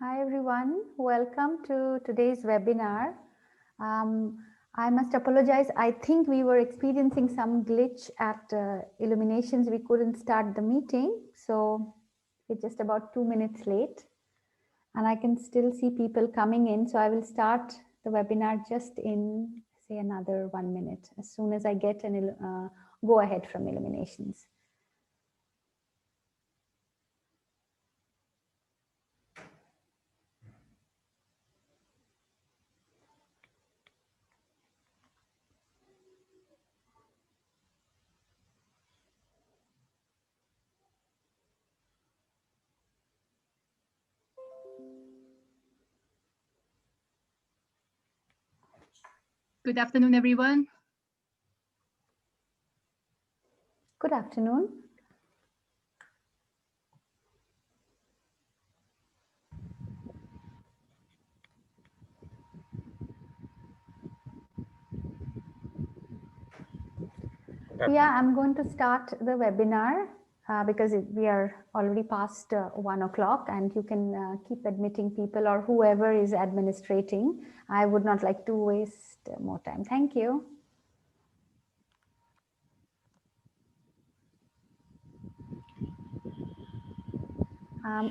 Hi everyone, welcome to today's webinar. I must apologize. I think we were experiencing some glitch at Illuminations. We couldn't start the meeting, so it's just about 2 minutes late. And I can still see people coming in, so I will start the webinar just in, say, another 1 minute, as soon as I get an go ahead from Illuminations. Good afternoon, everyone. Good afternoon. Yeah, I'm going to start the webinar because we are already past 1 o'clock, and you can keep admitting people or whoever is administrating. I would not like to waste more time. Thank you.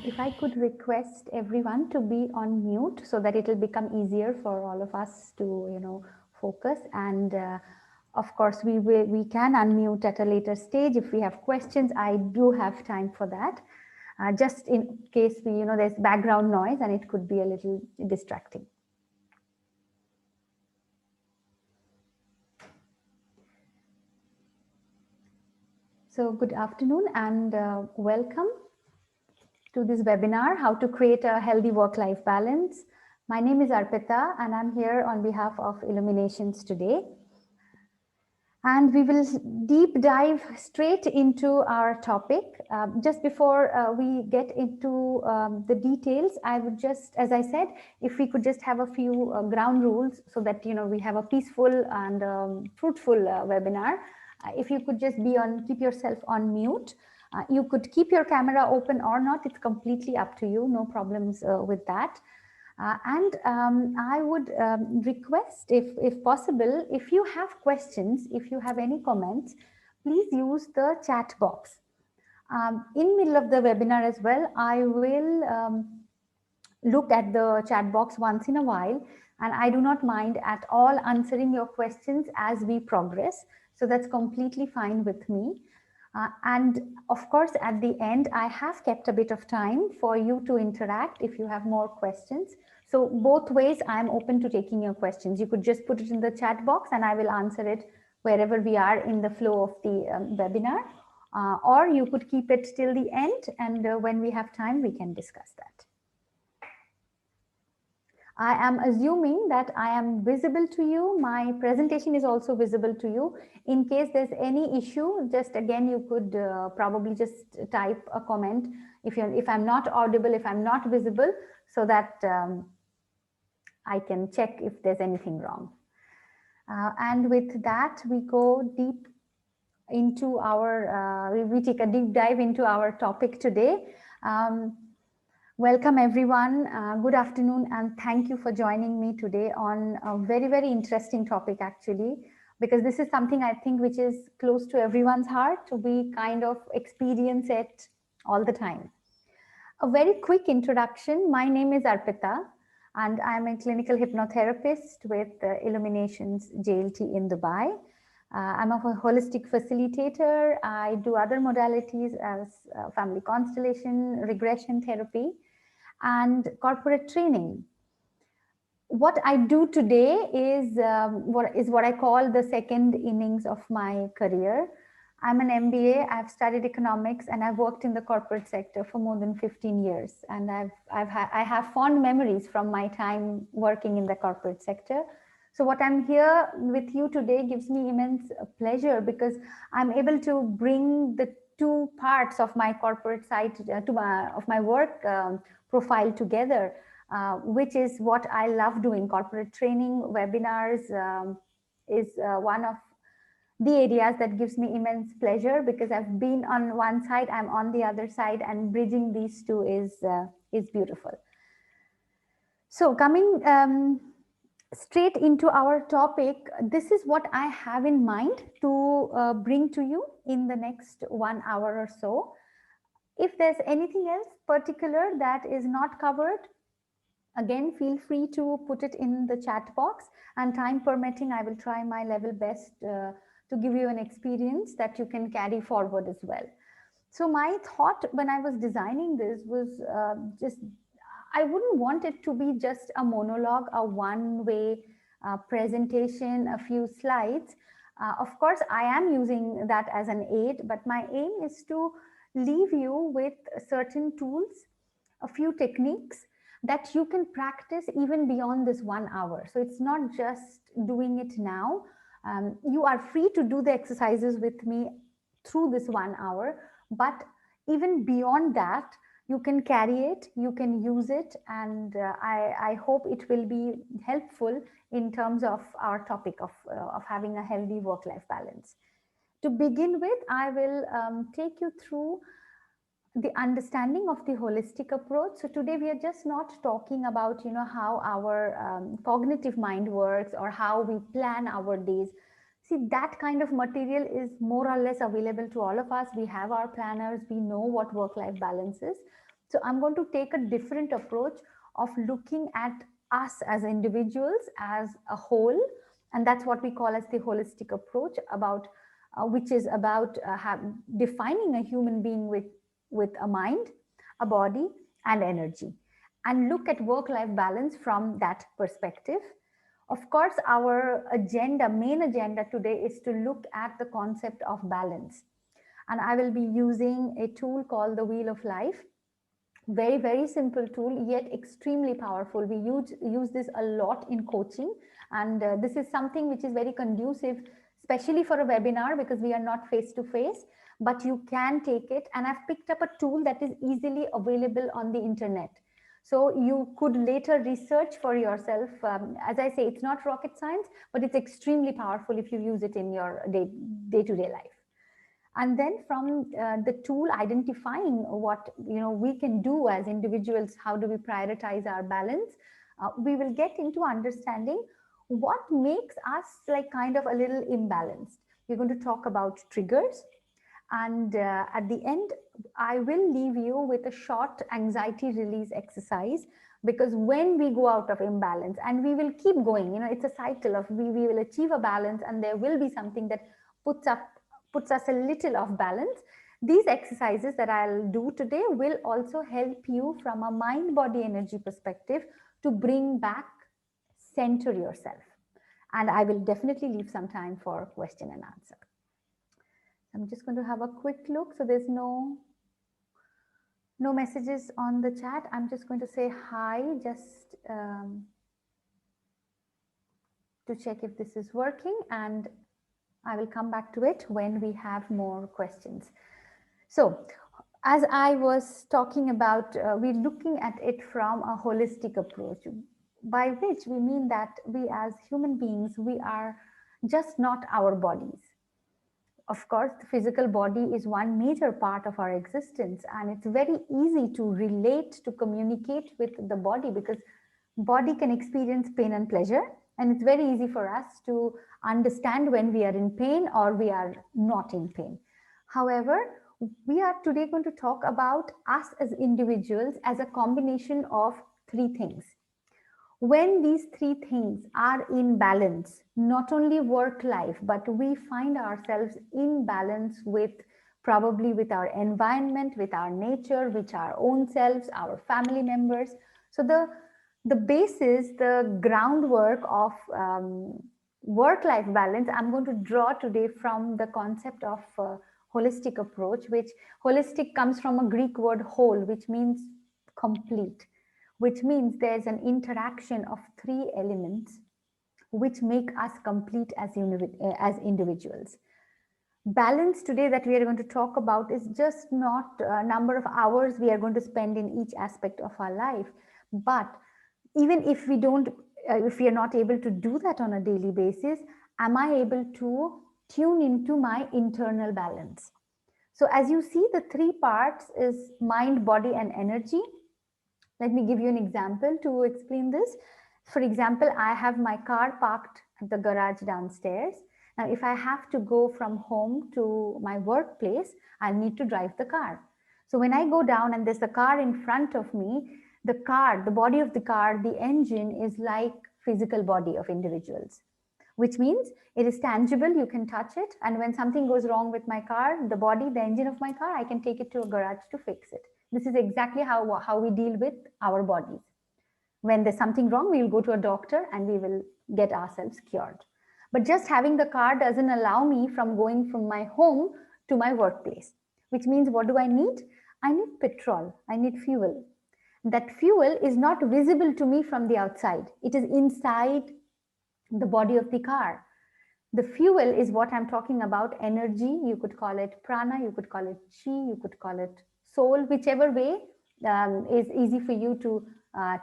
If I could request everyone to be on mute so that it will become easier for all of us to, focus. And of course, we can unmute at a later stage if we have questions. I do have time for that, just in case there's background noise and it could be a little distracting. So good afternoon and welcome to this webinar, How to Create a Healthy Work-Life Balance. My name is Arpita and I'm here on behalf of Illuminations today. And we will deep dive straight into our topic. Just before we get into the details, I would just, as I said, if we could just have a few ground rules so that we have a peaceful and fruitful webinar. If you could just keep yourself on mute. You could keep your camera open or not. It's completely up to you. No problems with that. I would request, if possible, if you have questions, if you have any comments, please use the chat box. In middle of the webinar as well, I will look at the chat box once in a while, and I do not mind at all answering your questions as we progress. So that's completely fine with me. And of course, at the end, I have kept a bit of time for you to interact if you have more questions. So both ways, I'm open to taking your questions. You could just put it in the chat box and I will answer it wherever we are in the flow of the webinar. Or you could keep it till the end, and when we have time, we can discuss that. I am assuming that I am visible to you. My presentation is also visible to you. In case there's any issue, just again, you could probably just type a comment if I'm not audible, if I'm not visible, so that I can check if there's anything wrong. And with that, we go deep into we take a deep dive into our topic today. Welcome everyone. Good afternoon, and thank you for joining me today on a very, very interesting topic actually, because this is something I think which is close to everyone's heart. We kind of experience it all the time. A very quick introduction. My name is Arpita and I'm a clinical hypnotherapist with Illuminations JLT in Dubai. I'm a holistic facilitator. I do other modalities as family constellation, regression therapy, and corporate training. What I do today is what I call the second innings of my career. I'm an MBA. I've studied economics and I've worked in the corporate sector for more than 15 years. And I have fond memories from my time working in the corporate sector. So what I'm here with you today gives me immense pleasure because I'm able to bring the two parts of my corporate side of my work profile together, which is what I love doing. Corporate training, webinars is one of the areas that gives me immense pleasure because I've been on one side, I'm on the other side, and bridging these two is beautiful. So coming straight into our topic, this is what I have in mind to bring to you in the next 1 hour or so. If there's anything else particular that is not covered, again, feel free to put it in the chat box, and time permitting, I will try my level best to give you an experience that you can carry forward as well. So my thought when I was designing this was just I wouldn't want it to be just a monologue, a one-way presentation, a few slides. Of course, I am using that as an aid, but my aim is to leave you with certain tools, a few techniques that you can practice even beyond this 1 hour. So it's not just doing it now. You are free to do the exercises with me through this 1 hour, but even beyond that, you can carry it, you can use it, and I hope it will be helpful in terms of our topic of having a healthy work-life balance. To begin with, I will take you through the understanding of the holistic approach. So today we are just not talking about how our cognitive mind works or how we plan our days. See, that kind of material is more or less available to all of us. We have our planners, we know what work life balance is. So I'm going to take a different approach of looking at us as individuals as a whole, and that's what we call as the holistic approach, about which is about defining a human being with a mind, a body, and energy, and look at work life balance from that perspective. Of course, our main agenda today is to look at the concept of balance. And I will be using a tool called the Wheel of Life. Very, very simple tool, yet extremely powerful. We use this a lot in coaching. And this is something which is very conducive, especially for a webinar, because we are not face to face, but you can take it. And I've picked up a tool that is easily available on the internet. So you could later research for yourself. As I say, it's not rocket science, but it's extremely powerful if you use it in your day-to-day life. And then from the tool, identifying what we can do as individuals, how do we prioritize our balance, we will get into understanding what makes us like kind of a little imbalanced. We're going to talk about triggers, and at the end, I will leave you with a short anxiety release exercise, because when we go out of imbalance, and we will keep going, it's a cycle of we will achieve a balance, and there will be something that puts us a little off balance. These exercises that I'll do today will also help you from a mind body energy perspective to bring back, center yourself. And I will definitely leave some time for question and answer. I'm just going to have a quick look. So there's no messages on the chat. I'm just going to say hi, just to check if this is working, and I will come back to it when we have more questions. So as I was talking about, we're looking at it from a holistic approach, by which we mean that we as human beings, we are just not our bodies. Of course, the physical body is one major part of our existence, and it's very easy to relate, to communicate with the body, because body can experience pain and pleasure, and it's very easy for us to understand when we are in pain or we are not in pain. However, we are today going to talk about us as individuals as a combination of three things. When these three things are in balance, not only work life, but we find ourselves in balance with probably with our environment, with our nature, with our own selves, our family members. So the basis, the groundwork of work-life balance, I'm going to draw today from the concept of holistic approach, which holistic comes from a Greek word whole, which means complete, which means there's an interaction of three elements which make us complete as individuals. Balance today that we are going to talk about is just not a number of hours we are going to spend in each aspect of our life, but even if we don't, if we are not able to do that on a daily basis, am I able to tune into my internal balance? So as you see, the three parts is mind, body, and energy. Let me give you an example to explain this. For example, I have my car parked at the garage downstairs. Now, if I have to go from home to my workplace, I'll need to drive the car. So when I go down and there's a car in front of me, the car, the body of the car, the engine is like physical body of individuals, which means it is tangible, you can touch it. And when something goes wrong with my car, the body, the engine of my car, I can take it to a garage to fix it. This is exactly how we deal with our bodies. When there's something wrong, we will go to a doctor and we will get ourselves cured. But just having the car doesn't allow me from going from my home to my workplace, which means what do I need? I need petrol, I need fuel. That fuel is not visible to me from the outside. It is inside the body of the car. The fuel is what I'm talking about, energy. You could call it prana, you could call it chi, you could call it soul, whichever way is easy for you to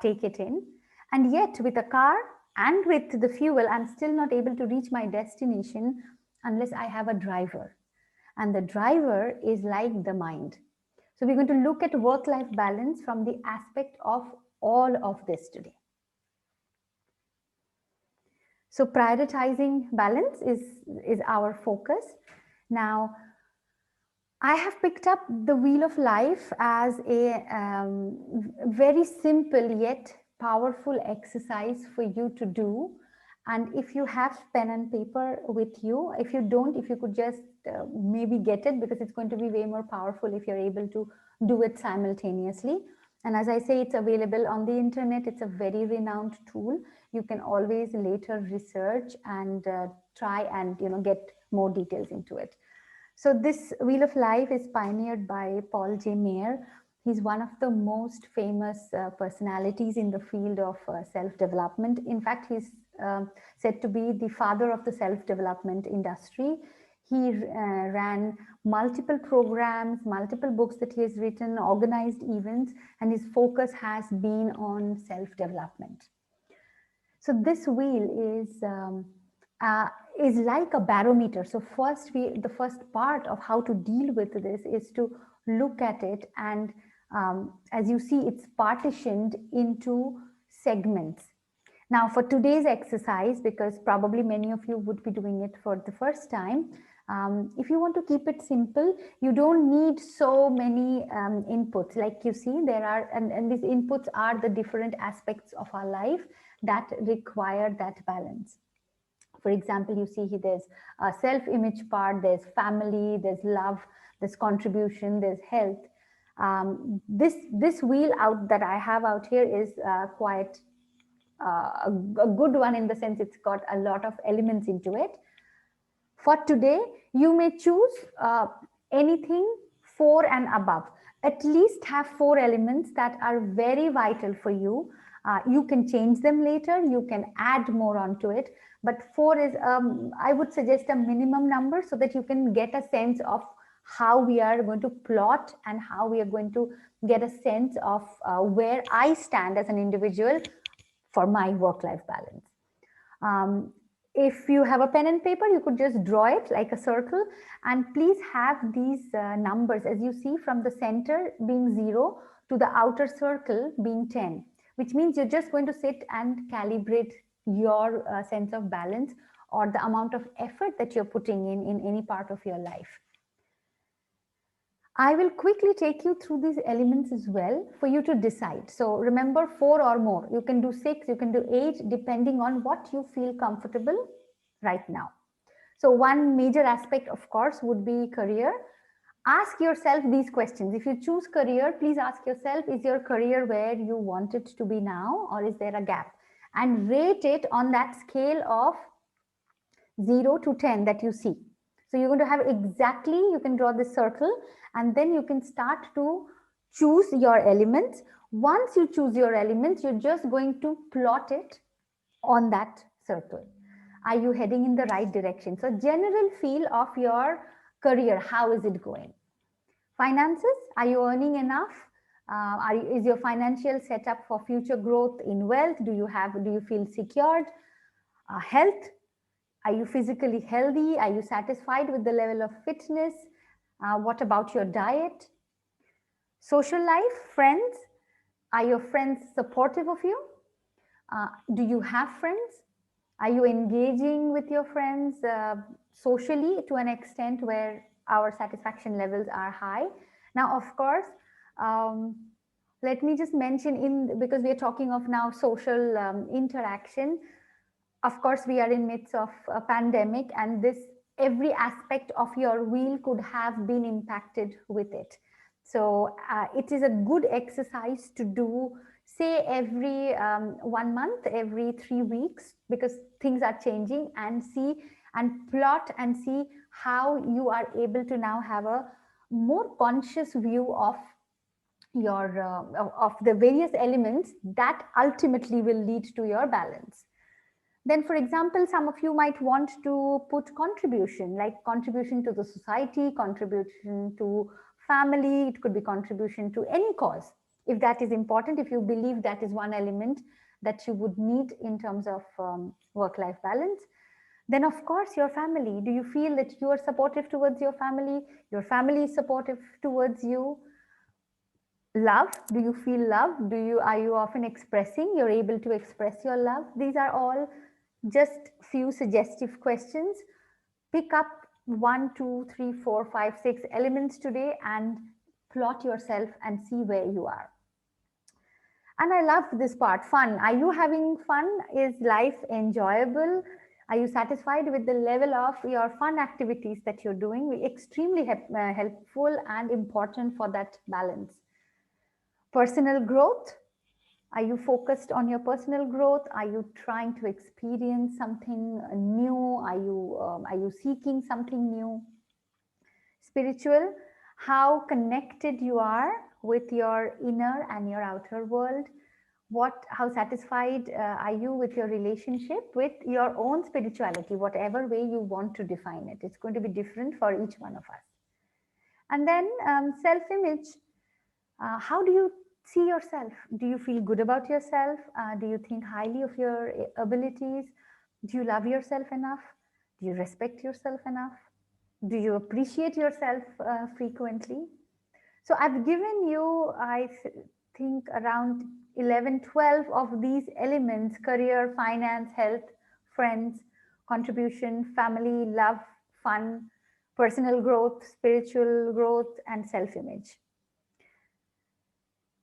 take it in. And yet with a car and with the fuel, I'm still not able to reach my destination unless I have a driver. And the driver is like the mind. So we're going to look at work-life balance from the aspect of all of this today. So prioritizing balance is our focus. Now, I have picked up the wheel of life as a very simple yet powerful exercise for you to do. And if you have pen and paper with you, if you don't, if you could just maybe get it, because it's going to be way more powerful if you're able to do it simultaneously. And as I say, it's available on the internet. It's a very renowned tool. You can always later research and try and get more details into it. So this Wheel of Life is pioneered by Paul J. Mayer. He's one of the most famous personalities in the field of self-development. In fact, he's said to be the father of the self-development industry. He ran multiple programs, multiple books that he has written, organized events, and his focus has been on self-development. So this wheel is like a barometer. So the first part of how to deal with this is to look at it, and as you see, it's partitioned into segments. Now, for today's exercise, because probably many of you would be doing it for the first time, if you want to keep it simple, you don't need so many inputs. Like you see, there are, and these inputs are the different aspects of our life that require that balance. For example, you see here there's a self-image part, there's family, there's love, there's contribution, there's health. This wheel out that I have out here is quite a good one, in the sense it's got a lot of elements into it. For today, you may choose anything 4 and above. At least have 4 elements that are very vital for you. You can change them later, you can add more onto it, but 4 is, I would suggest, a minimum number, so that you can get a sense of how we are going to plot and how we are going to get a sense of where I stand as an individual for my work-life balance. If you have a pen and paper, you could just draw it like a circle, and please have these numbers, as you see, from the center being 0 to the outer circle being 10, which means you're just going to sit and calibrate your sense of balance, or the amount of effort that you're putting in any part of your life. I will quickly take you through these elements as well for you to decide. So remember, 4 or more. You can do 6, you can do 8, depending on what you feel comfortable right now. So one major aspect, of course, would be career. Ask yourself these questions. If you choose career, please ask yourself, is your career where you want it to be now, or is there a gap? And rate it on that scale of 0 to 10 that you see. So you're going to have exactly, you can draw this circle, and then you can start to choose your elements. Once you choose your elements, you're just going to plot it on that circle. Are you heading in the right direction? So general feel of your career, how is it going? Finances, are you earning enough? Is your financial setup for future growth in wealth? Do you feel secured? Health, are you physically healthy? Are you satisfied with the level of fitness? What about your diet? Social life, friends, Are your friends supportive of you? Do you have friends? Are you engaging with your friends socially to an extent where our satisfaction levels are high? Now, of course, um, let me just mention in because we are talking of now social interaction. Of course, we are in midst of a pandemic, and this every aspect of your wheel could have been impacted with it. So it is a good exercise to do, say every 1 month, every 3 weeks, because things are changing, and see and plot and see how you are able to now have a more conscious view of your of the various elements that ultimately will lead to your balance. Then, for example, some of you might want to put contribution, like contribution to the society, contribution to family, it could be contribution to any cause. If that is important, if you believe that is one element that you would need in terms of work-life balance, then of course your family. Do you feel that you are supportive towards your family? Your family is supportive towards you? Love, do you feel love? Are you often expressing, you're able to express your love? These are all just few suggestive questions. Pick up 1, 2, 3, 4, 5, 6 elements today and plot yourself and see where you are. And I love this part, fun. Are you having fun? Is life enjoyable? Are you satisfied with the level of your fun activities that you're doing? Extremely helpful and important for that balance. Personal growth. Are you focused on your personal growth? Are you trying to experience something new? Are you seeking something new? Spiritual, how connected you are with your inner and your outer world. How satisfied are you with your relationship with your own spirituality, whatever way you want to define it. It's going to be different for each one of us. And then self-image. How do you see yourself? Do you feel good about yourself? Do you think highly of your abilities? Do you love yourself enough? Do you respect yourself enough? Do you appreciate yourself frequently? So I've given you, think, around 11, 12 of these elements: career, finance, health, friends, contribution, family, love, fun, personal growth, spiritual growth, and self-image.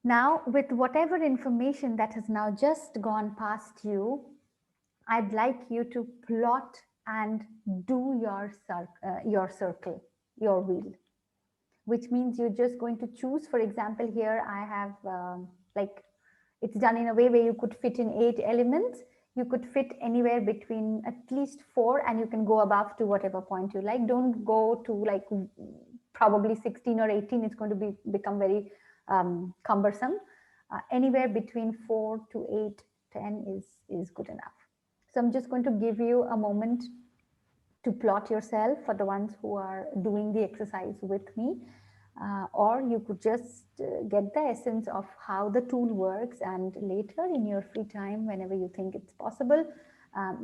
Now, with whatever information that has now just gone past you, I'd like you to plot and do your circle, your wheel, which means you're just going to choose. For example, here I have like it's done in a way where you could fit in 8 elements. You could fit anywhere between at least 4, and you can go above to whatever point you like. Don't go to like probably 16 or 18. It's going to become very cumbersome. Anywhere between 4 to 8, 10 is good enough. So I'm just going to give you a moment to plot yourself for the ones who are doing the exercise with me. Or you could just get the essence of how the tool works, and later in your free time, whenever you think it's possible,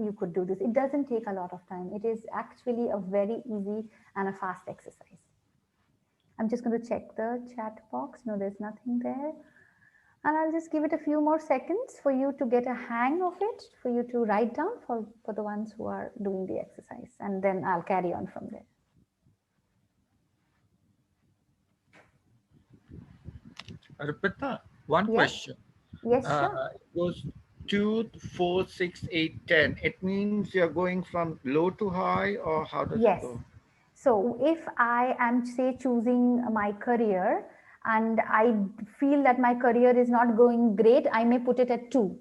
you could do this. It doesn't take a lot of time. It is actually a very easy and a fast exercise. I'm just going to check the chat box. No, there's nothing there. And I'll just give it a few more seconds for you to get a hang of it, for you to write down for the ones who are doing the exercise. And then I'll carry on from there. Arpita, one Yes. question. Yes, sure. It goes 2, 4, 6, 8, 10. It means you're going from low to high, or how does it Yes. go? So if I am, say, choosing my career and I feel that my career is not going great, I may put it at 2.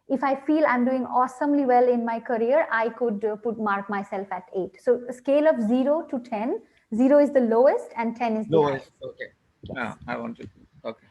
If I feel I'm doing awesomely well in my career, I could mark myself at 8. So a scale of 0 to 10, 0 is the lowest and 10 is the Lowest. highest. Okay. Yes. I want to. Okay.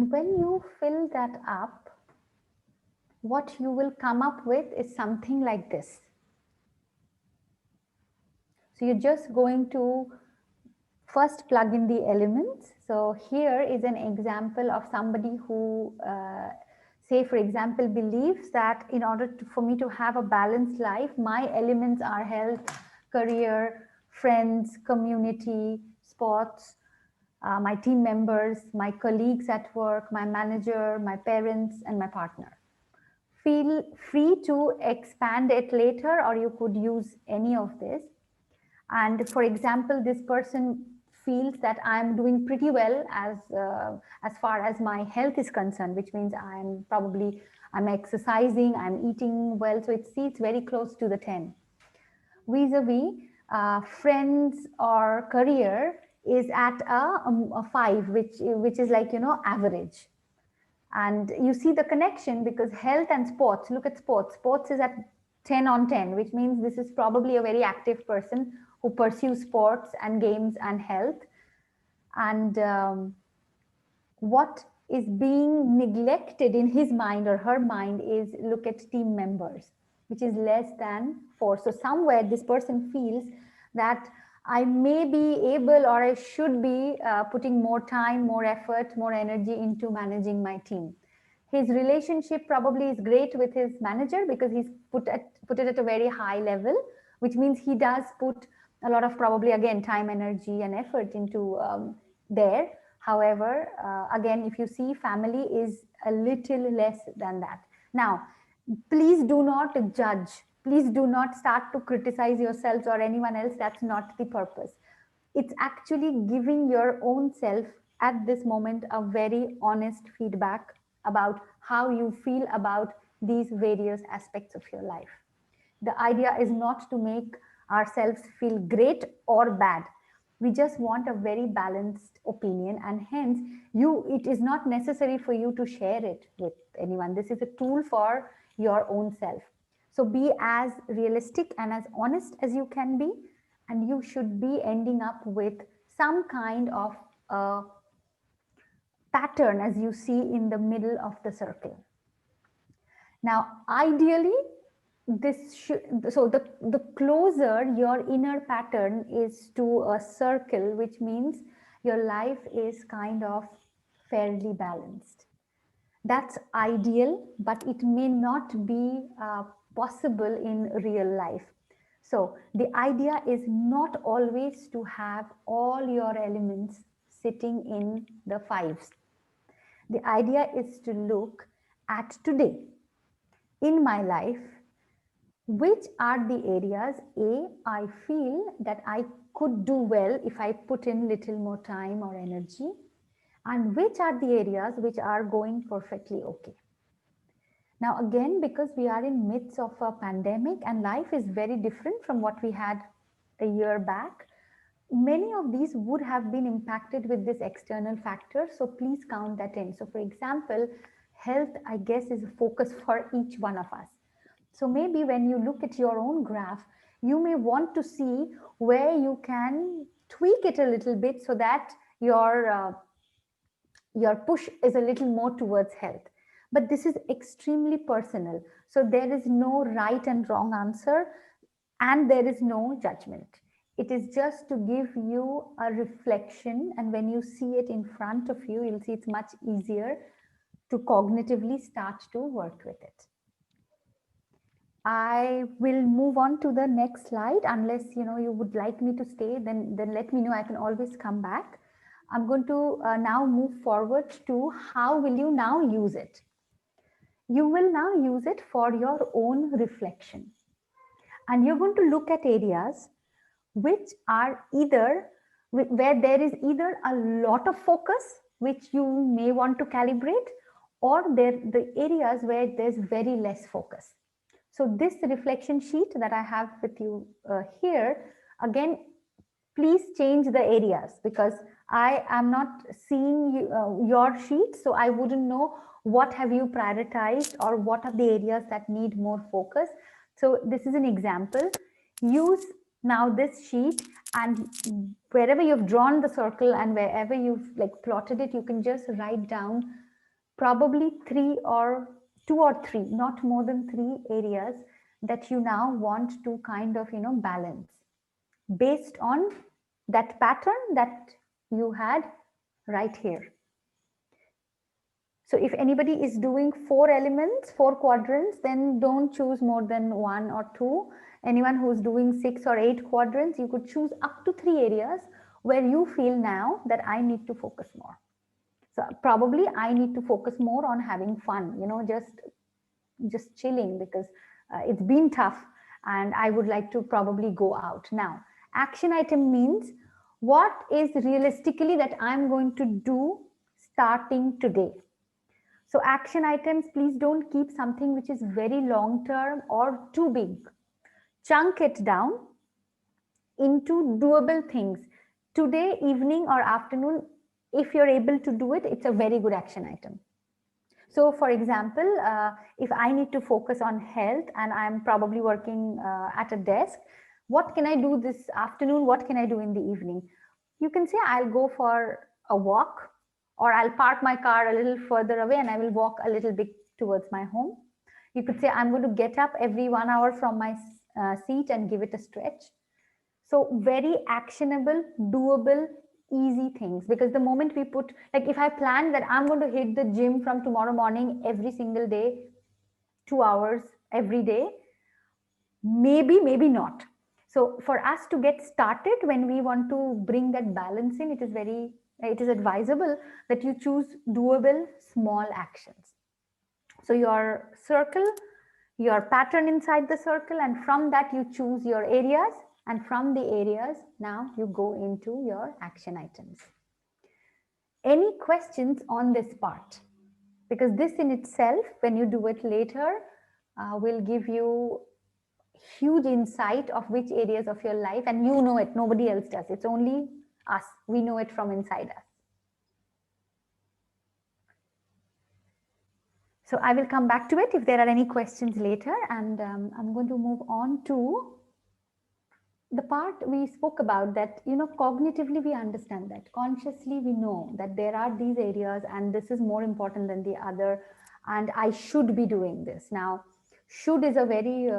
And when you fill that up, what you will come up with is something like this. So you're just going to first plug in the elements. So here is an example of somebody who, say for example, believes that in order for me to have a balanced life, my elements are health, career, friends, community, sports, my team members, my colleagues at work, my manager, my parents, and my partner. Feel free to expand it later, or you could use any of this. And for example, this person feels that I'm doing pretty well as far as my health is concerned, which means I'm exercising, I'm eating well, so it's very close to the 10. Vis-a-vis friends or career is at a 5, which is like, average. And you see the connection because health and sports, look at sports. Sports is at 10 on 10, which means this is probably a very active person who pursues sports and games and health. And what is being neglected in his mind or her mind is look at team members, which is less than 4. So somewhere this person feels that I may be able or I should be putting more time, more effort, more energy into managing my team. His relationship probably is great with his manager because he's put it at a very high level, which means he does put a lot of probably again time, energy, and effort into there. However, again, if you see, family is a little less than that. Now, please do not judge. Please do not start to criticize yourselves or anyone else. That's not the purpose. It's actually giving your own self at this moment a very honest feedback about how you feel about these various aspects of your life. The idea is not to make ourselves feel great or bad. We just want a very balanced opinion, and hence it is not necessary for you to share it with anyone. This is a tool for your own self. So be as realistic and as honest as you can be, and you should be ending up with some kind of a pattern as you see in the middle of the circle. Now, ideally, the closer your inner pattern is to a circle, which means your life is kind of fairly balanced. That's ideal, but it may not be possible in real life. So the idea is not always to have all your elements sitting in the 5s. The idea is to look at today in my life, which are the areas I feel that I could do well if I put in little more time or energy, and which are the areas which are going perfectly okay. Now again, because we are in midst of a pandemic and life is very different from what we had a year back, many of these would have been impacted with this external factor. So please count that in. So for example, health, I guess, is a focus for each one of us. So maybe when you look at your own graph, you may want to see where you can tweak it a little bit so that your push is a little more towards health. But this is extremely personal. So there is no right and wrong answer, and there is no judgment. It is just to give you a reflection. And when you see it in front of you, you'll see it's much easier to cognitively start to work with it. I will move on to the next slide. Unless you would like me to stay, then let me know. I can always come back. I'm going to now move forward to how will you now use it. You will now use it for your own reflection. And you're going to look at areas which are either where there is either a lot of focus, which you may want to calibrate, or the areas where there's very less focus. So this reflection sheet that I have with you here, again, please change the areas because I am not seeing your sheet, so I wouldn't know what have you prioritized or what are the areas that need more focus. So this is an example. Use now this sheet, and wherever you've drawn the circle and wherever you've plotted it, you can just write down probably three or two or three, not more than three areas that you now want to kind of, balance based on that pattern that you had right here. So if anybody is doing 4 elements, 4 quadrants, then don't choose more than one or two. Anyone who's doing 6 or 8 quadrants, you could choose up to 3 areas where you feel now that I need to focus more. So probably I need to focus more on having fun, just chilling, because it's been tough and I would like to probably go out. Now, action item means what is realistically that I'm going to do starting today. So action items, please don't keep something which is very long term or too big. Chunk it down into doable things. Today, evening or afternoon, if you're able to do it, it's a very good action item. So for example, if I need to focus on health and I'm probably working at a desk, what can I do this afternoon? What can I do in the evening? You can say, I'll go for a walk, or I'll park my car a little further away and I will walk a little bit towards my home. You could say, I'm going to get up every 1 hour from my seat and give it a stretch. So very actionable, doable, easy things. Because the moment we put, like if I plan that I'm going to hit the gym from tomorrow morning every single day, 2 hours every day, maybe not. So for us to get started, when we want to bring that balance in, it is advisable that you choose doable small actions. So your circle, your pattern inside the circle, and from that you choose your areas, and from the areas now you go into your action items. Any questions on this part? Because this in itself, when you do it later, will give you huge insight of which areas of your life, and you know it, nobody else does. It's only us. We know it from inside us. So I will come back to it if there are any questions later, and I'm going to move on to the part we spoke about, that cognitively we understand that, consciously we know that there are these areas and this is more important than the other, and I should be doing this. Now, should is a very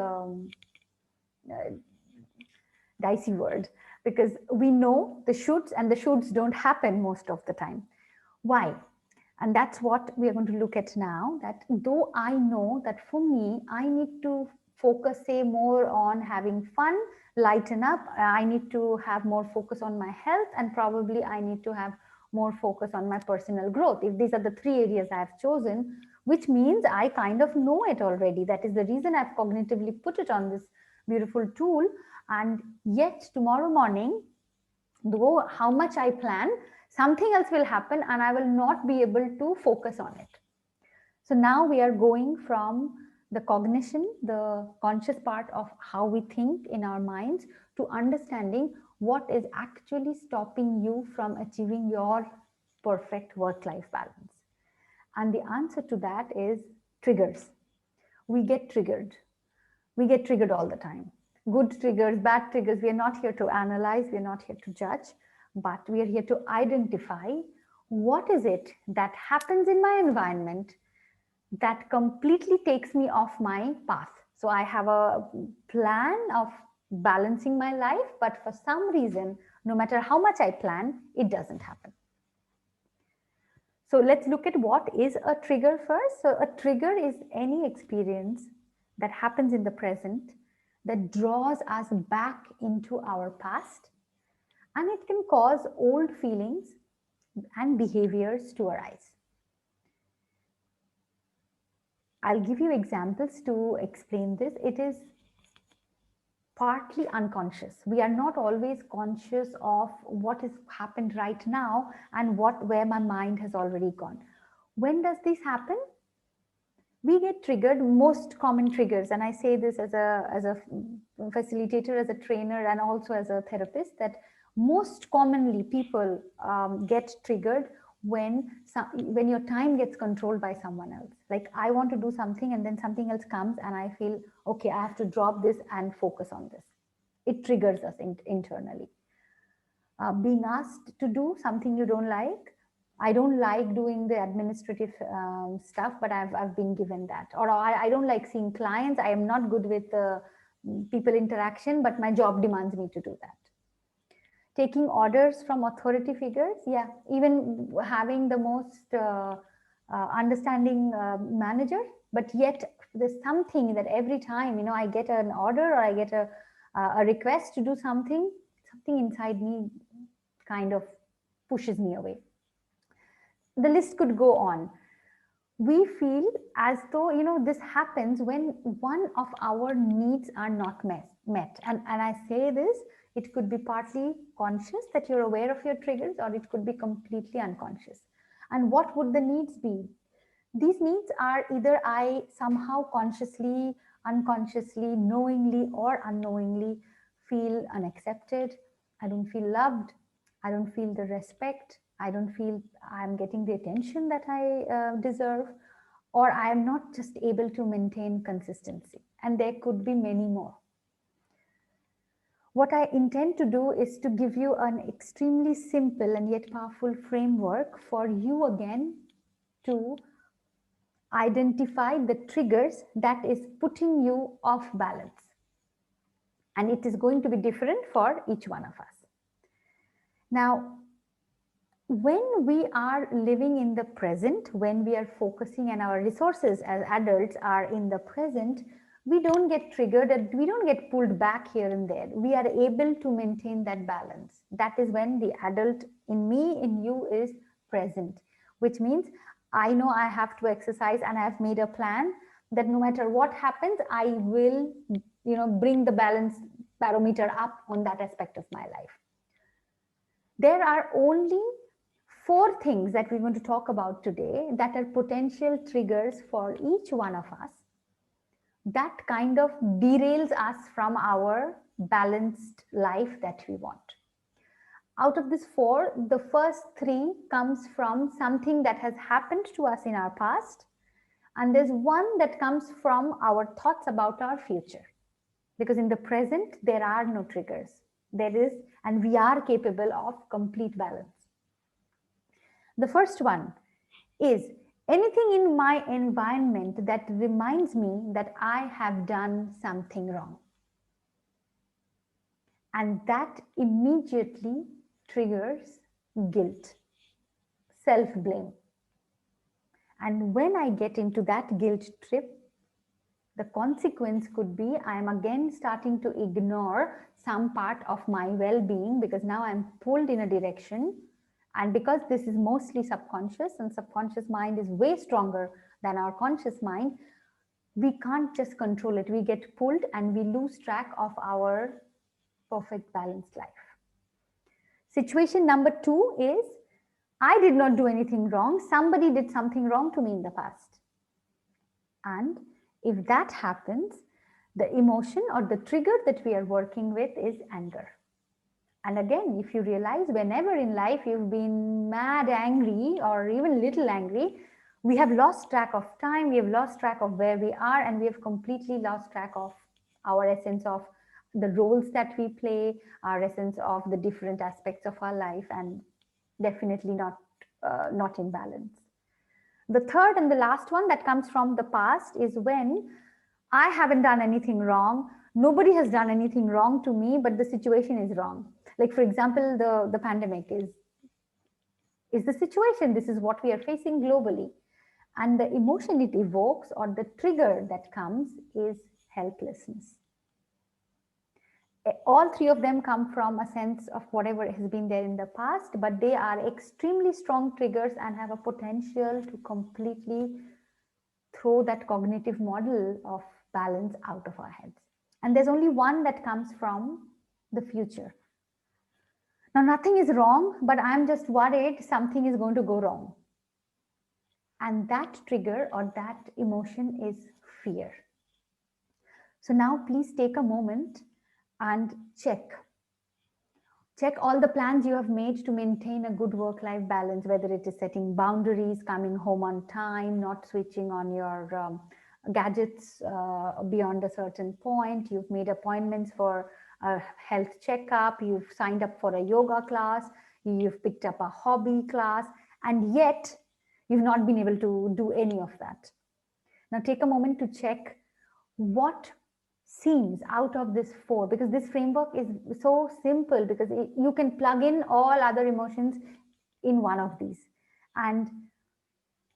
dicey word, because we know the shoulds, and the shoulds don't happen most of the time. Why? And that's what we are going to look at now, that though I know that for me, I need to focus, say, more on having fun, lighten up, I need to have more focus on my health, and probably I need to have more focus on my personal growth. If these are the 3 areas I have chosen, which means I kind of know it already. That is the reason I've cognitively put it on this beautiful tool. And yet tomorrow morning, though how much I plan, something else will happen and I will not be able to focus on it. So now we are going from the cognition, the conscious part of how we think in our minds, to understanding what is actually stopping you from achieving your perfect work-life balance. And the answer to that is triggers. We get triggered. We get triggered all the time. Good triggers, bad triggers. We are not here to analyze. We are not here to judge, but we are here to identify what is it that happens in my environment that completely takes me off my path. So I have a plan of balancing my life, but for some reason, no matter how much I plan, it doesn't happen. So let's look at what is a trigger first. So a trigger is any experience that happens in the present that draws us back into our past, and it can cause old feelings and behaviors to arise. I'll give you examples to explain this. It is partly unconscious. We are not always conscious of what has happened right now and where my mind has already gone. When does this happen? We get triggered, most common triggers, and I say this as a facilitator, as a trainer, and also as a therapist, that most commonly people get triggered when your time gets controlled by someone else. Like, I want to do something and then something else comes and I feel, okay, I have to drop this and focus on this. It triggers us internally. Being asked to do something you don't like, I don't like doing the administrative stuff, but I've been given that. Or I don't like seeing clients. I am not good with people interaction, but my job demands me to do that. Taking orders from authority figures, yeah, even having the most understanding manager, but yet there's something that every time, I get an order or I get a request to do something, something inside me kind of pushes me away. The list could go on. We feel as though, this happens when one of our needs are not met. And I say this, it could be partly conscious that you're aware of your triggers, or it could be completely unconscious. And what would the needs be? These needs are either I somehow consciously, unconsciously, knowingly or unknowingly feel unaccepted. I don't feel loved. I don't feel the respect. I don't feel I'm getting the attention that I deserve, or I am not just able to maintain consistency. And there could be many more. What I intend to do is to give you an extremely simple and yet powerful framework for you again to identify the triggers that is putting you off balance. And it is going to be different for each one of us. Now, when we are living in the present, when we are focusing and our resources as adults are in the present, we don't get triggered and we don't get pulled back here and there. We are able to maintain that balance. That is when the adult in me, in you is present, which means I know I have to exercise and I've made a plan that no matter what happens, I will, bring the balance barometer up on that aspect of my life. There are only 4 things that we're going to talk about today that are potential triggers for each one of us that kind of derails us from our balanced life that we want. Out of these 4, the first 3 comes from something that has happened to us in our past, and there's one that comes from our thoughts about our future. Because in the present, there are no triggers. There is, and we are capable of complete balance. The first one is anything in my environment that reminds me that I have done something wrong. And that immediately triggers guilt, self-blame. And when I get into that guilt trip, the consequence could be I am again starting to ignore some part of my well-being, because now I'm pulled in a direction. And because this is mostly subconscious, and subconscious mind is way stronger than our conscious mind, we can't just control it. We get pulled and we lose track of our perfect balanced life. Situation number 2 is I did not do anything wrong. Somebody did something wrong to me in the past. And if that happens, the emotion or the trigger that we are working with is anger. And again, if you realize whenever in life you've been mad angry or even little angry, we have lost track of time, we have lost track of where we are, and we have completely lost track of our essence of the roles that we play, our essence of the different aspects of our life, and definitely not in balance. The third and the last one that comes from the past is when I haven't done anything wrong, nobody has done anything wrong to me, but the situation is wrong. Like, for example, the pandemic is the situation. This is what we are facing globally. And the emotion it evokes, or the trigger that comes, is helplessness. All 3 of them come from a sense of whatever has been there in the past, but they are extremely strong triggers and have a potential to completely throw that cognitive model of balance out of our heads. And there's only one that comes from the future. Now, nothing is wrong, but I'm just worried something is going to go wrong. And that trigger or that emotion is fear. So now please take a moment and check all the plans you have made to maintain a good work-life balance, whether it is setting boundaries, coming home on time, not switching on your gadgets beyond a certain point. You've made appointments for a health checkup, you've signed up for a yoga class, you've picked up a hobby class, and yet you've not been able to do any of that. Now take a moment to check what seems out of this four, because this framework is so simple, because you can plug in all other emotions in one of these, and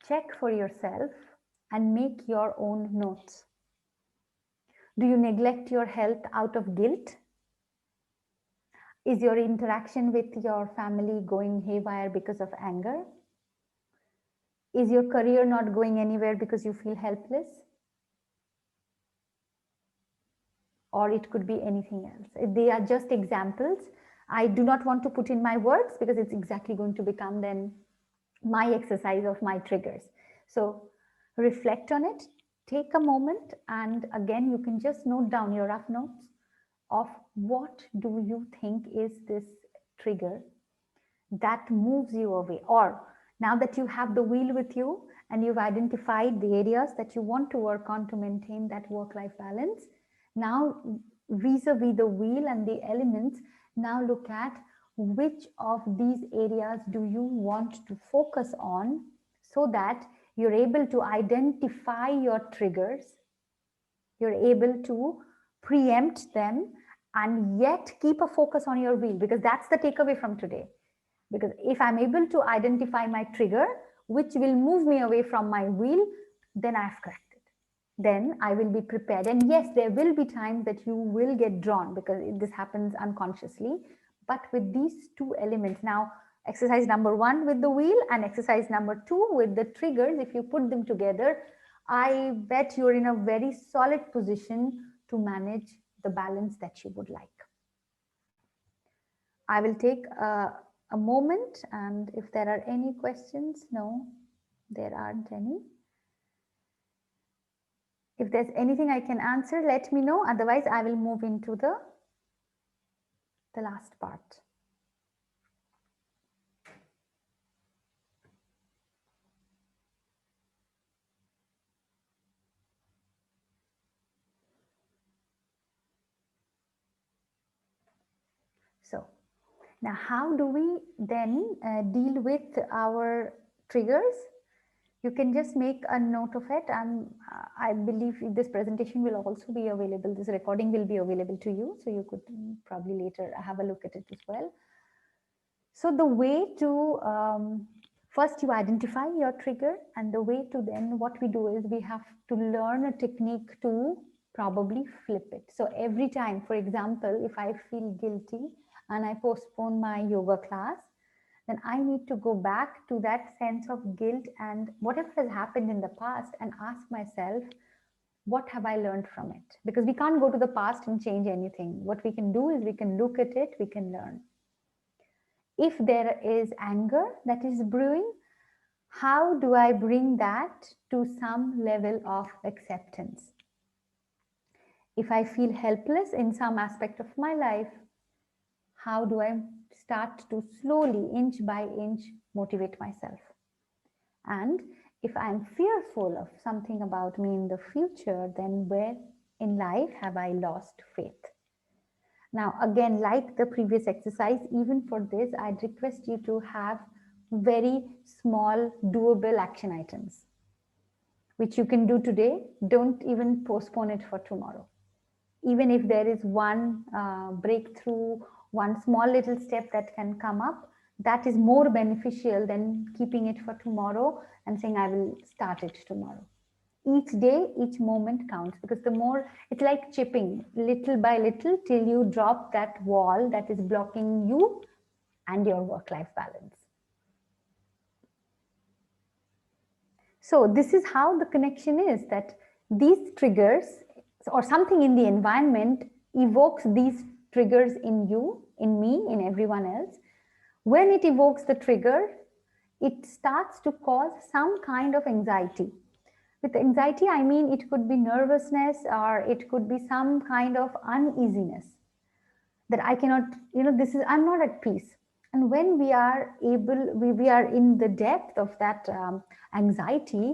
check for yourself and make your own notes. Do you neglect your health out of guilt? Is your interaction with your family going haywire because of anger? Is your career not going anywhere because you feel helpless? Or it could be anything else. They are just examples. I do not want to put in my words, because it's exactly going to become then my exercise of my triggers. So reflect on it, take a moment, and again, you can just note down your rough notes of what do you think is this trigger that moves you away. Or now that you have the wheel with you and you've identified the areas that you want to work on to maintain that work-life balance, now vis-a-vis the wheel and the elements, now look at which of these areas do you want to focus on, so that you're able to identify your triggers, you're able to preempt them, and yet keep a focus on your wheel, because that's the takeaway from today. Because if I'm able to identify my trigger, which will move me away from my wheel, then I've cracked it. Then I will be prepared. And yes, there will be times that you will get drawn, because this happens unconsciously. But with these two elements, now exercise number 1 with the wheel and exercise number 2 with the triggers, if you put them together, I bet you're in a very solid position to manage the balance that you would like. I will take a moment, and if there are any questions, no, there aren't any. If there's anything I can answer, let me know. Otherwise, I will move into the last part. So now, how do we then deal with our triggers? You can just make a note of it, and I believe this presentation will also be available. This recording will be available to you, so you could probably later have a look at it as well. So the way to first you identify your trigger, and the way to then what we do is we have to learn a technique to probably flip it. So every time, for example, if I feel guilty and I postpone my yoga class, then I need to go back to that sense of guilt and whatever has happened in the past, and ask myself, what have I learned from it? Because we can't go to the past and change anything. What we can do is we can look at it, we can learn. If there is anger that is brewing, how do I bring that to some level of acceptance? If I feel helpless in some aspect of my life, how do I start to slowly, inch by inch, motivate myself? And if I'm fearful of something about me in the future, then where in life have I lost faith? Now, again, like the previous exercise, even for this, I'd request you to have very small, doable action items, which you can do today. Don't even postpone it for tomorrow. Even if there is one breakthrough, one small little step that can come up, that is more beneficial than keeping it for tomorrow and saying, I will start it tomorrow. Each day, each moment counts, because the more, it's like chipping little by little till you drop that wall that is blocking you and your work-life balance. So this is how the connection is, that these triggers or something in the environment evokes these triggers in you, in me, in everyone else. When it evokes the trigger, it starts to cause some kind of anxiety. With anxiety, I mean it could be nervousness, or it could be some kind of uneasiness that I cannot, I'm not at peace. And when we are able, we are in the depth of that anxiety,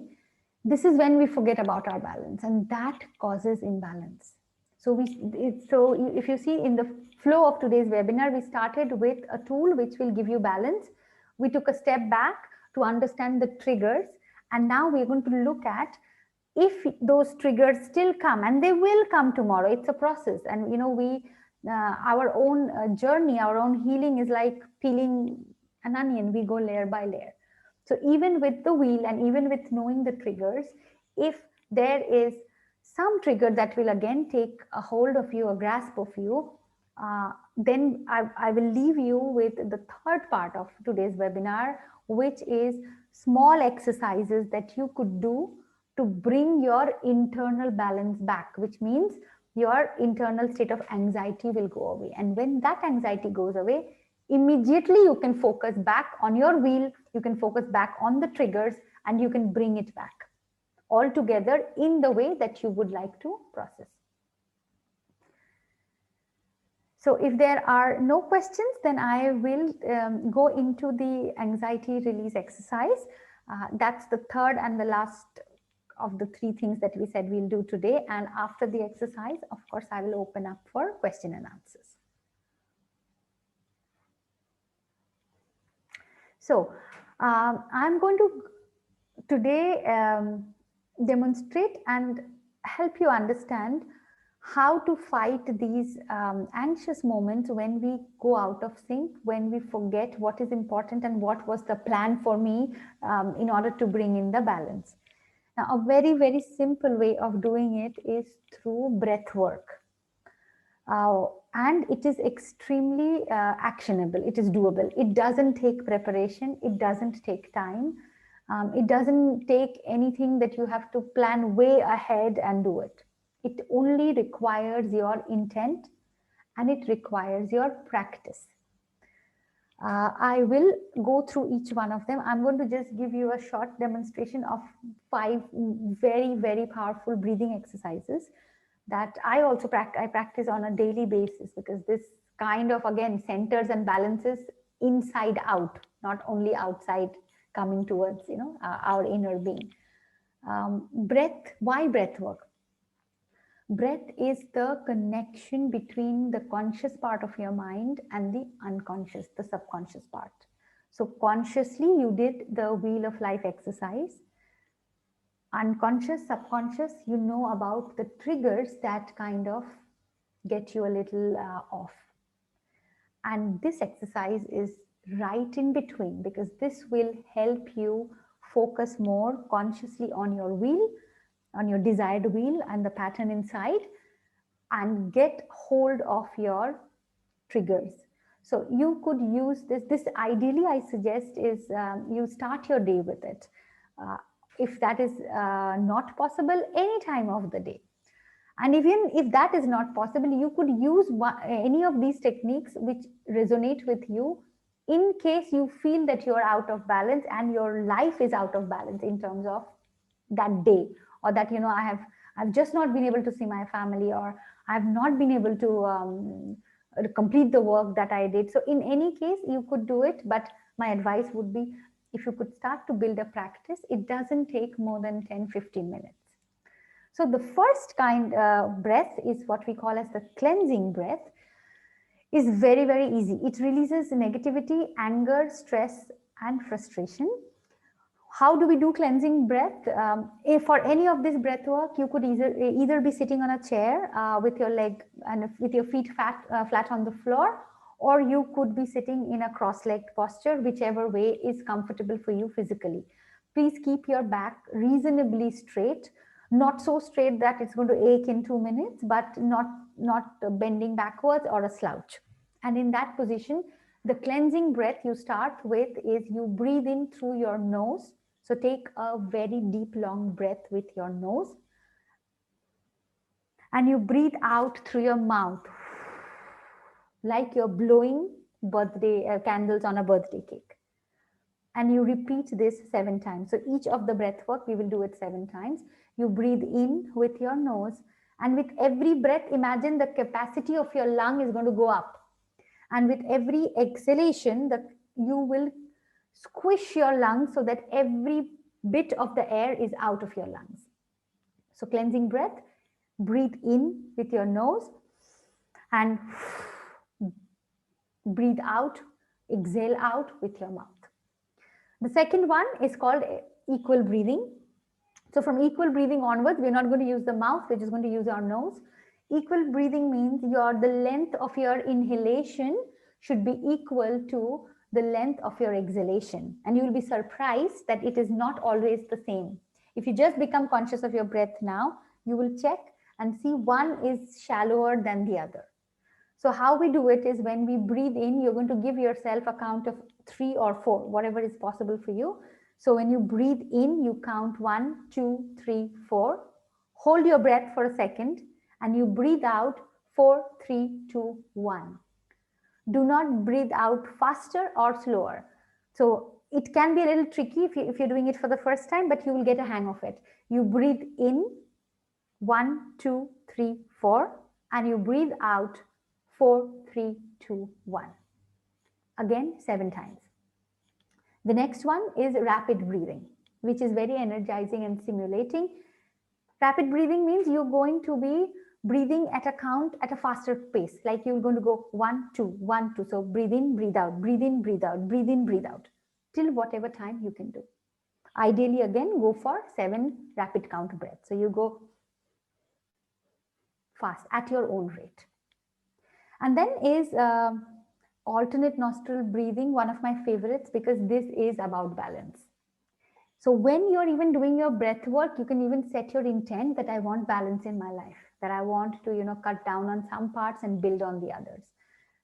this is when we forget about our balance, and that causes imbalance. So if you see in the flow of today's webinar, we started with a tool which will give you balance. We took a step back to understand the triggers. And now we're going to look at if those triggers still come, and they will come tomorrow. It's a process. And we our own journey, our own healing is like peeling an onion. We go layer by layer. So even with the wheel and even with knowing the triggers, if there is some trigger that will again take a hold of you, a grasp of you, then I will leave you with the third part of today's webinar, which is small exercises that you could do to bring your internal balance back, which means your internal state of anxiety will go away. And when that anxiety goes away, immediately you can focus back on your wheel, you can focus back on the triggers, and you can bring it back all together in the way that you would like to process. So if there are no questions, then I will go into the anxiety release exercise. That's the third and the last of the three things that we said we'll do today. And after the exercise, of course, I will open up for question and answers. So I'm going to today demonstrate and help you understand how to fight these anxious moments when we go out of sync, when we forget what is important and what was the plan for me in order to bring in the balance. Now, a very, very simple way of doing it is through breath work. And it is extremely actionable. It is doable. It doesn't take preparation. It doesn't take time. It doesn't take anything that you have to plan way ahead and do it. It only requires your intent and it requires your practice. I will go through each one of them. I'm going to just give you a short demonstration of 5 very, very powerful breathing exercises that I also practice on a daily basis, because this kind of, again, centers and balances inside out, not only outside, coming towards our inner being. Breath. Why breath work? Breath is the connection between the conscious part of your mind and the unconscious, the subconscious part. So consciously you did the wheel of life exercise. Unconscious, subconscious, you know about the triggers that kind of get you a little off. And this exercise is right in between, because this will help you focus more consciously on your wheel, on your desired wheel and the pattern inside, and get hold of your triggers. So you could use this ideally I suggest is you start your day with it. If that is not possible, any time of the day. And even if that is not possible, you could use any of these techniques which resonate with you in case you feel that you are out of balance and your life is out of balance in terms of that day, or that I've just not been able to see my family, or I've not been able to complete the work that I did. So in any case, you could do it, but my advice would be, if you could start to build a practice, it doesn't take more than 10-15 minutes. So the first kind of breath is what we call as the cleansing breath. Is very, very easy. It releases negativity, anger, stress, and frustration. How do we do cleansing breath? If for any of this breath work, you could either be sitting on a chair with your leg and with your feet flat on the floor, or you could be sitting in a cross-legged posture, whichever way is comfortable for you physically. Please keep your back reasonably straight, not so straight that it's going to ache in 2 minutes, but not bending backwards or a slouch. And in that position, the cleansing breath you start with is you breathe in through your nose. So take a very deep, long breath with your nose. And you breathe out through your mouth, like you're blowing birthday candles on a birthday cake. And you repeat this 7 times. So each of the breath work, we will do it 7 times. You breathe in with your nose. And with every breath, imagine the capacity of your lung is going to go up. And with every exhalation, you will squish your lungs so that every bit of the air is out of your lungs. So cleansing breath, breathe in with your nose and breathe out, exhale out with your mouth. The second one is called equal breathing. So from equal breathing onwards, we're not going to use the mouth, we're just going to use our nose. Equal breathing means the length of your inhalation should be equal to the length of your exhalation. And you will be surprised that it is not always the same. If you just become conscious of your breath now, you will check and see one is shallower than the other. So how we do it is when we breathe in, you're going to give yourself a count of 3 or 4, whatever is possible for you. So when you breathe in, you count 1, 2, 3, 4. Hold your breath for a second and you breathe out 4, 3, 2, 1. Do not breathe out faster or slower. So it can be a little tricky if you're doing it for the first time, but you will get a hang of it. You breathe in 1, 2, 3, 4, and you breathe out 4, 3, 2, 1. Again, 7 times. The next one is rapid breathing, which is very energizing and stimulating. Rapid breathing means you're going to be breathing at a count at a faster pace. Like you're going to go 1, 2, 1, 2. So breathe in, breathe out, breathe in, breathe out, breathe in, breathe out, till whatever time you can do. Ideally, again, go for 7 rapid count breaths. So you go fast at your own rate. And then is alternate nostril breathing, one of my favorites, because this is about balance. So when you're even doing your breath work, you can even set your intent that I want balance in my life, that I want to, cut down on some parts and build on the others.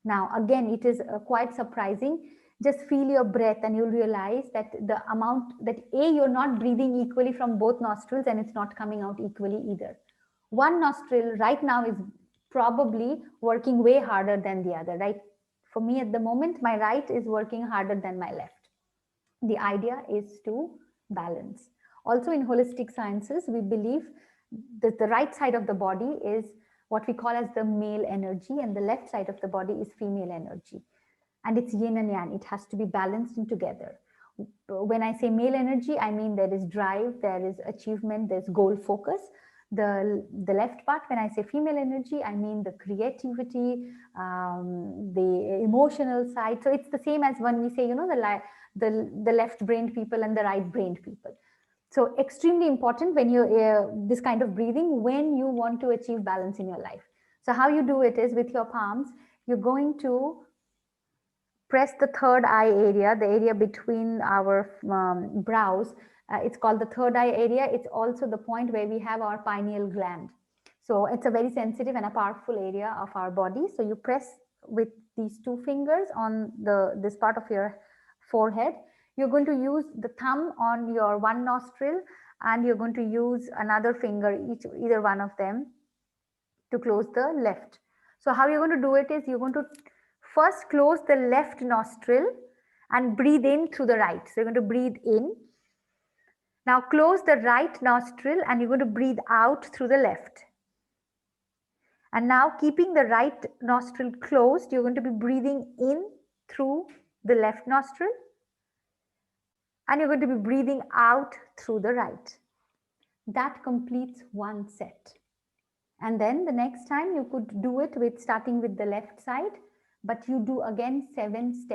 Now, again, it is quite surprising. Just feel your breath and you'll realize that the amount that you're not breathing equally from both nostrils and it's not coming out equally either. One nostril right now is probably working way harder than the other, right? For me at the moment, my right is working harder than my left. The idea is to balance. Also in holistic sciences, we believe that the right side of the body is what we call as the male energy and the left side of the body is female energy. And it's yin and yang. It has to be balanced and together. When I say male energy, I mean there is drive, there is achievement, there's goal focus. The left part, when I say female energy, I mean the creativity, the emotional side. So it's the same as when we say, the left-brained people and the right-brained people. So extremely important when you this kind of breathing when you want to achieve balance in your life. So how you do it is with your palms, you're going to press the third eye area, the area between our brows. It's called the third eye area. It's also the point where we have our pineal gland. So it's a very sensitive and a powerful area of our body. So you press with these 2 fingers on this part of your forehead. You're going to use the thumb on your one nostril and you're going to use another finger, either one of them, to close the left. So how you're going to do it is you're going to first close the left nostril and breathe in through the right. So you're going to breathe in. Now close the right nostril and you're going to breathe out through the left. And now keeping the right nostril closed, you're going to be breathing in through the left nostril and you're going to be breathing out through the right. That completes 1 set. And then the next time you could do it with starting with the left side, but you do again 7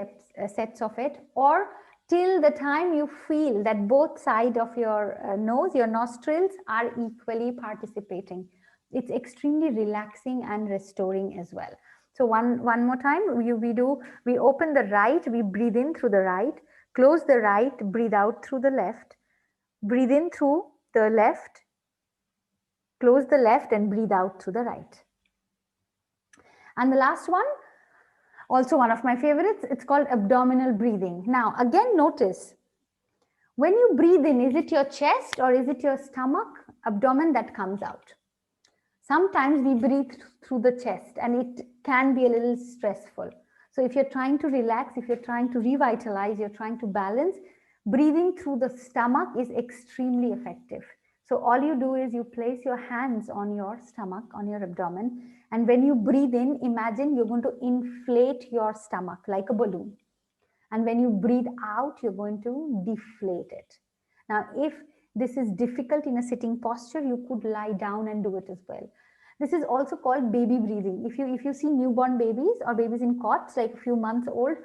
sets of it, or till the time you feel that both sides of your nose, your nostrils are equally participating. It's extremely relaxing and restoring as well. So one more time, we open the right, we breathe in through the right, close the right, breathe out through the left, breathe in through the left, close the left and breathe out through the right. And the last one, also one of my favorites, it's called abdominal breathing. Now, again, notice, when you breathe in, is it your chest or is it your stomach, abdomen that comes out? Sometimes we breathe through the chest and it can be a little stressful. So if you're trying to relax, if you're trying to revitalize, you're trying to balance, breathing through the stomach is extremely effective. So all you do is you place your hands on your stomach, on your abdomen. And when you breathe in, imagine you're going to inflate your stomach like a balloon. And when you breathe out, you're going to deflate it. Now, if this is difficult in a sitting posture, you could lie down and do it as well. This is also called baby breathing. If you see newborn babies or babies in cots, like a few months old,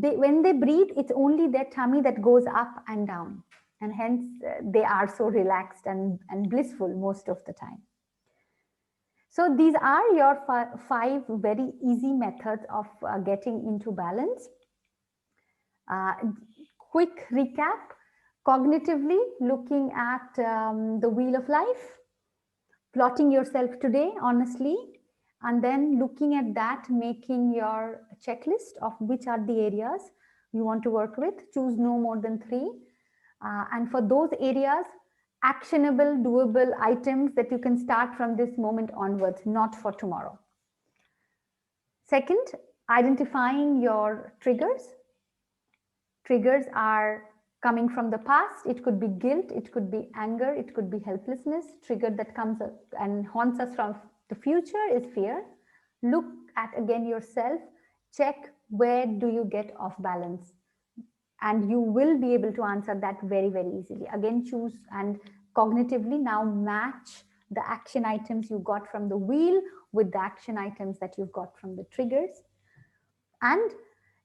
when they breathe, it's only their tummy that goes up and down. And hence they are so relaxed and blissful most of the time. So these are your five very easy methods of getting into balance. Uh, Quick recap: cognitively looking at the wheel of life, plotting yourself today honestly, and then looking at that, making your checklist of which are the areas you want to work with. Choose no more than three. And for those areas, actionable, doable items that you can start from this moment onwards, not for tomorrow. Second, identifying your triggers. Triggers are coming from the past. It could be guilt, it could be anger, it could be helplessness. Trigger that comes and haunts us from the future is fear. Look at again yourself, check where do you get off balance, and you will be able to answer that very, very easily. Again, choose and cognitively now match the action items you got from the wheel with the action items that you've got from the triggers. And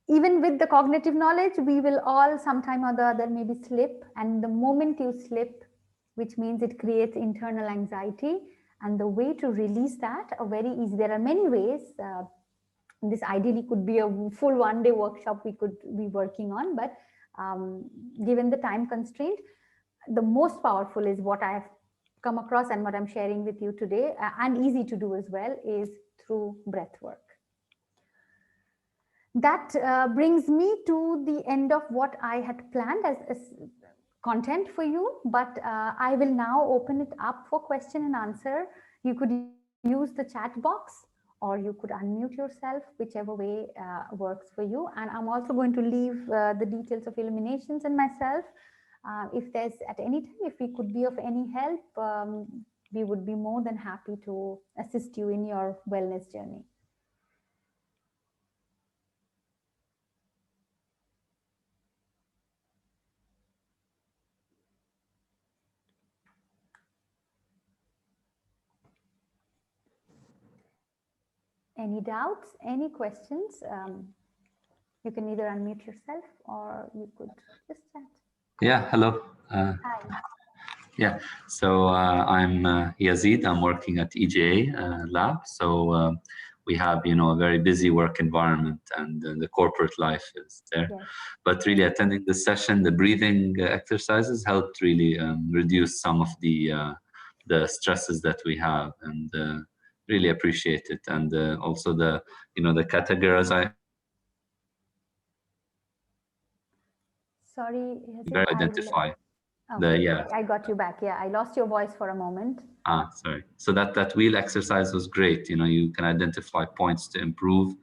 even with the cognitive knowledge, we will all sometime or the other maybe slip. And the moment you slip, which means it creates internal anxiety, and the way to release that are very easy. There are many ways. This ideally could be a full one-day workshop we could be working on, but given the time constraint, the most powerful is what I have come across and what I'm sharing with you today, and easy to do as well, is through breath work. That brings me to the end of what I had planned as content for you, but I will now open it up for question and answer. You could use the chat box, or you could unmute yourself, whichever way works for you. And I'm also going to leave the details of Illuminations and myself. If there's at any time, if we could be of any help, we would be more than happy to assist you in your wellness journey. Any doubts, any questions? You can either unmute yourself or you could just chat. Yeah, hello. Hi. Yeah, so I'm Yazid. I'm working at EJA lab. So we have, a very busy work environment, and the corporate life is there. Yes. But really attending the session, the breathing exercises helped really reduce some of the stresses that we have, and really appreciate it. And also the categorization. Sorry, Identify. I got you back. Yeah, I lost your voice for a moment. Sorry. So that wheel exercise was great. You can identify points to improve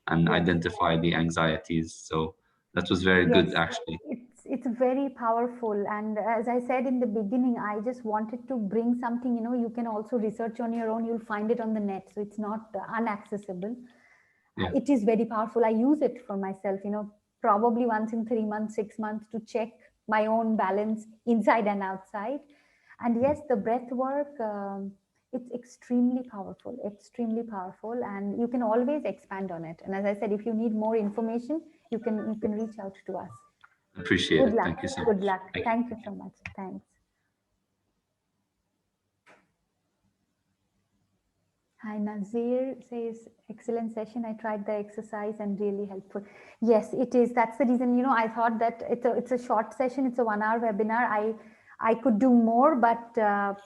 and identify the anxieties. So that was very good, actually. It's very powerful. And as I said in the beginning, I just wanted to bring something, you can also research on your own. You'll find it on the net. So it's not unaccessible. Yeah. It is very powerful. I use it for myself, probably once in 3 months, 6 months, to check my own balance inside and outside. And yes, the breath work, it's extremely powerful, and you can always expand on it. And as I said, if you need more information, you can reach out to us. Appreciate it. Thank you so much. Good luck. Thank you so much. Thanks. Hi, Nazir says, excellent session. I tried the exercise and really helpful. Yes, it is. That's the reason, I thought that it's a short session. It's a 1-hour webinar. I could do more, but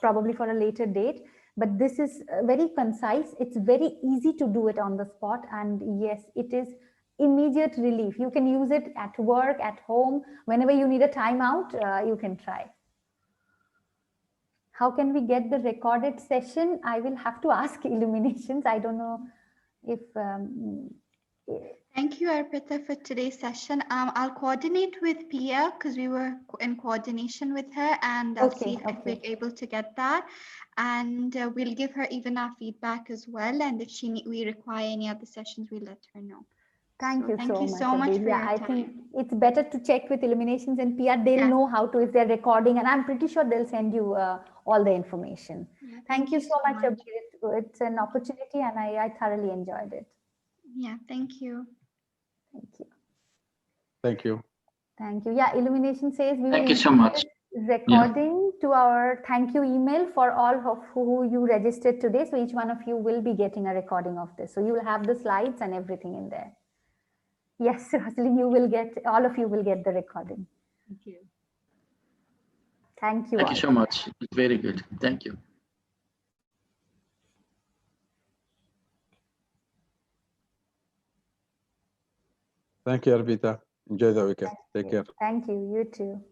probably for a later date. But this is very concise. It's very easy to do it on the spot. And yes, it is immediate relief. You can use it at work, at home, whenever you need a timeout, you can try. How can we get the recorded session? I will have to ask Illuminations. I don't know if... Thank you, Arpita, for today's session. I'll coordinate with Pia because we were in coordination with her, and I'll see if we're able to get that. And we'll give her even our feedback as well. And if we require any other sessions, we'll let her know. Thank you so much for your time. I think it's better to check with Illuminations and Pia. They'll know how to, if they're recording, and I'm pretty sure they'll send you all the information. Yeah, thank you so much. It's an opportunity, and I thoroughly enjoyed it. Yeah, thank you. Thank you. Thank you. Thank you. Yeah, Illumination says we Thank will you so much. recording to our thank you email for all of who you registered today. So each one of you will be getting a recording of this. So you will have the slides and everything in there. Yes, Rosaline, you will get, all of you will get the recording. Thank you. Thank you. Thank you so much. It's very good. Thank you. Thank you, Arpita. Enjoy the weekend. Take care. Thank you. You too.